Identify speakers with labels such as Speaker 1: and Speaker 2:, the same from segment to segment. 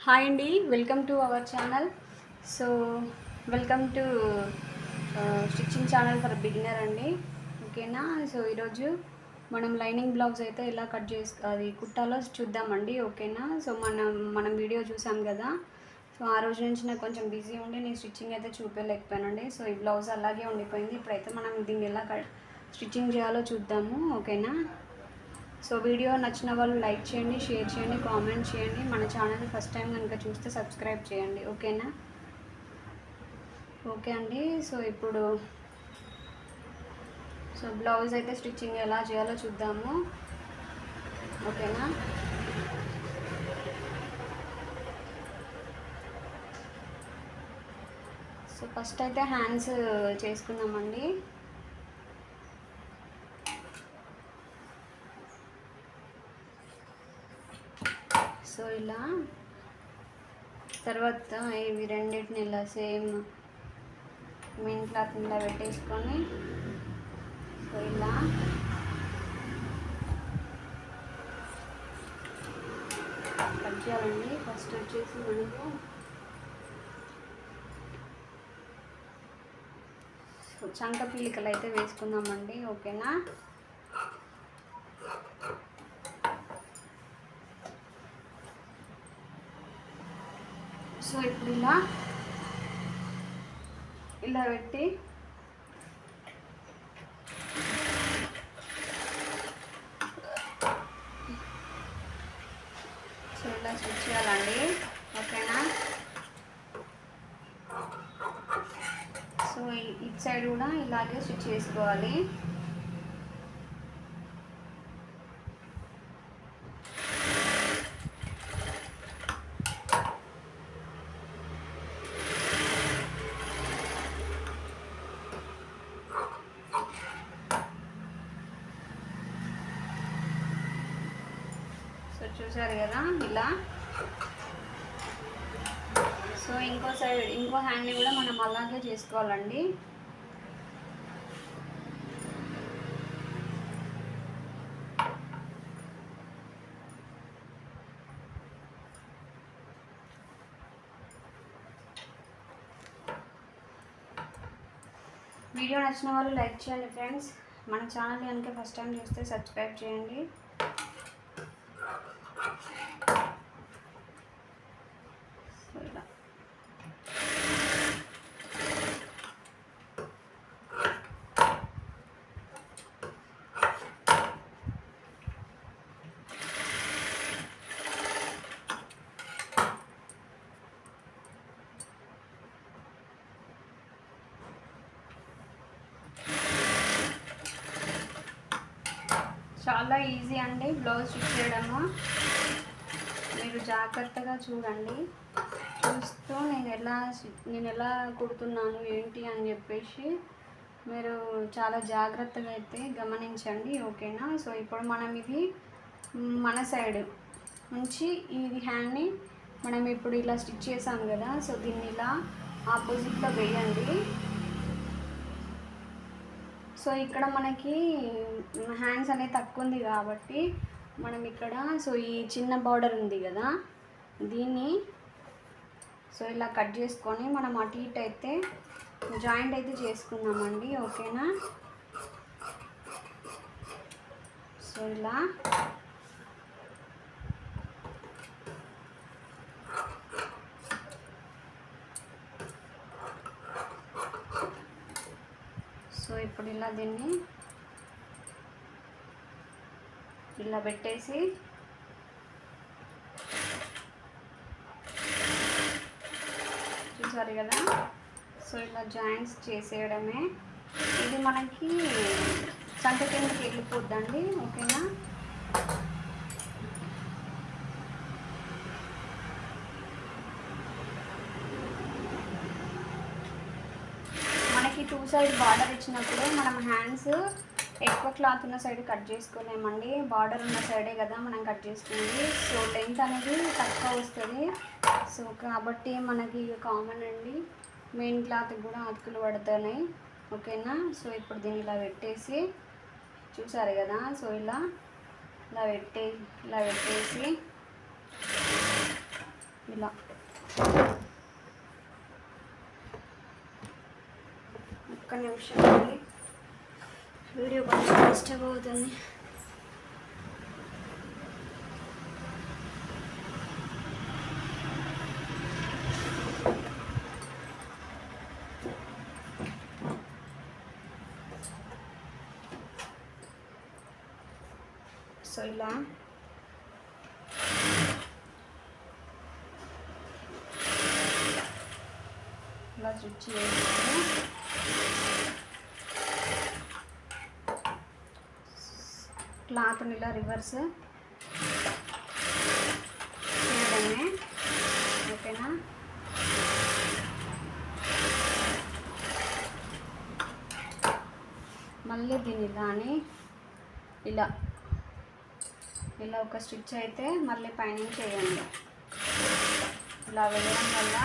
Speaker 1: Hi అండి, welcome to our channel. So welcome to stitching channel for beginner అండి. ఓకేనా. So ఈరోజు మనం లైనింగ్ బ్లౌజ్ అయితే ఎలా కట్ అది కుట్టాలో చూద్దామండి. ఓకేనా. సో మనం వీడియో చూసాం కదా. సో ఆ రోజు నుంచి నాకు కొంచెం బిజీ ఉండి నేను స్టిచ్చింగ్ అయితే చూపించలేకపోయానండి. సో ఈ బ్లౌజ్ అలాగే ఉండిపోయింది. ఇప్పుడైతే మనం దీన్ని ఎలా స్టిచ్చింగ్ చేయాలో చూద్దాము. ఓకేనా. సో వీడియో నచ్చిన వాళ్ళు లైక్ చేయండి, షేర్ చేయండి, కామెంట్ చేయండి. మన ఛానల్ ఫస్ట్ టైం కనుక చూస్తే సబ్స్క్రైబ్ చేయండి. ఓకేనా. ఓకే అండి. సో ఇప్పుడు బ్లౌజ్ అయితే స్టిచ్చింగ్ ఎలా చేయాలో చూద్దాము. ఓకేనా. సో ఫస్ట్ అయితే హ్యాండ్స్ చేసుకుందామండి. సో ఇలా తర్వాత ఇవి రెండింటిని ఇలా సేమ్ మెయిన్ క్లాత్ ఇలా పెట్టేసుకొని సో ఇలా కట్ చేయాలండి. ఫస్ట్ వచ్చేసి మనకు చంక పీలికలు అయితే వేసుకుందామండి. ఓకేనా. సో ఇప్పుడు ఇలా పెట్టి సో ఇలా స్టిచ్ చేయాలండి. ఓకేనా. సో ఇటు సైడ్ కూడా ఇలాగే స్టిచ్ చేసుకోవాలి. చూసారు కదా ఇలా. సో ఇంకో హ్యాండ్ని కూడా మనం అలాగే చేసుకోవాలండి. వీడియో నచ్చిన వాళ్ళు లైక్ చేయండి ఫ్రెండ్స్. మన ఛానల్ కనుక ఫస్ట్ టైం చూస్తే సబ్స్క్రైబ్ చేయండి. చాలా ఈజీ అండి బ్లౌజ్ స్టిచ్ చేయడము. మీరు జాగ్రత్తగా చూడండి. చూస్తూ నేను ఎలా కుడుతున్నాను ఏంటి అని చెప్పేసి మీరు చాలా జాగ్రత్తగా అయితే గమనించండి. ఓకేనా. సో ఇప్పుడు మనం ఇది మన సైడ్ నుంచి ఇది హ్యాండ్ని మనం ఇప్పుడు ఇలా స్టిచ్ చేసాం కదా. సో దీన్ని ఇలా ఆపోజిట్లో వేయండి. సో ఇక్కడ మనకి హ్యాండ్స్ అనేది తక్కువ ఉంది కాబట్టి మనం ఇక్కడ సో ఈ చిన్న బార్డర్ ఉంది కదా దీన్ని సో ఇలా కట్ చేసుకొని మనం అటు ఇటు అయితే జాయింట్ అయితే చేసుకుందామండి. ఓకేనా. సో ఇలా సో ఇప్పుడు ఇలా దీన్ని ఇలా పెట్టేసి చూసారు కదా. సో ఇలా జాయింట్స్ చేసేయడమే. ఇది మనకి చంక కిందకి వెళ్ళిపోద్దండి. ఓకేనా. టూ సైడ్ బార్డర్ ఇచ్చినప్పుడు మనం హ్యాండ్స్ ఎక్కువ క్లాత్ ఉన్న సైడ్ కట్ చేసుకోలేమండి. బార్డర్ ఉన్న సైడే కదా మనం కట్ చేసుకుంది. సో లెంత్ అనేది తక్కువ వస్తుంది. సో కాబట్టి మనకి కామన్ అండి మెయిన్ క్లాత్ కూడా అతుకులు పడుతున్నాయి. ఓకేనా. సో ఇప్పుడు దీన్ని ఇలా పెట్టేసి చూసారు కదా. సో ఇలా పెట్టేసి ఇలా ఒక్క నిమిషం అండి, వీడియో కొంచెం డిస్టర్బ్ అవుతుంది. సో ఇలా స్టిచ్ చేయాలి. క్లాత్ని ఇలా రివర్స్ చేయడమే, ఓకేనా. మళ్ళీ దీన్ని ఇలా ఇలా ఒక స్టిచ్ అయితే మళ్ళీ పైన చేయండి. ఇలా వేయడం వల్ల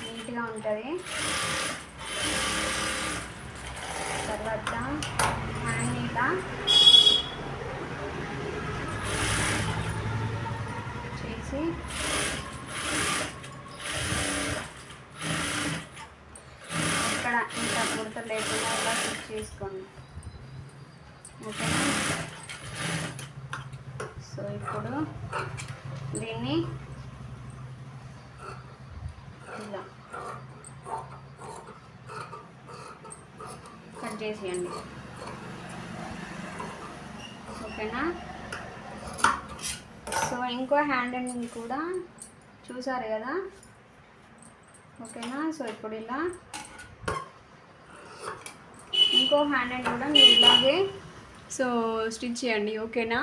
Speaker 1: నీట్గా ఉంటుంది. తర్వాత హ్యాండ్ ఇలా చేసి ఇక్కడ ఇంకా ముడత లేకుండా ఇలా స్టిచ్ చేసుకోండి, ఓకేనా. సో ఇప్పుడు దీన్ని ఇలా కట్ చేసేయండి, ఓకేనా. సో ఇంకో హ్యాండ్ ఎండింగ్ కూడా చూసారు కదా, ఓకేనా. సో ఇప్పుడు ఇలా ఇంకో హ్యాండ్ ఎండ్ కూడా మీరు ఇలాగే సో స్టిచ్ చేయండి, ఓకేనా.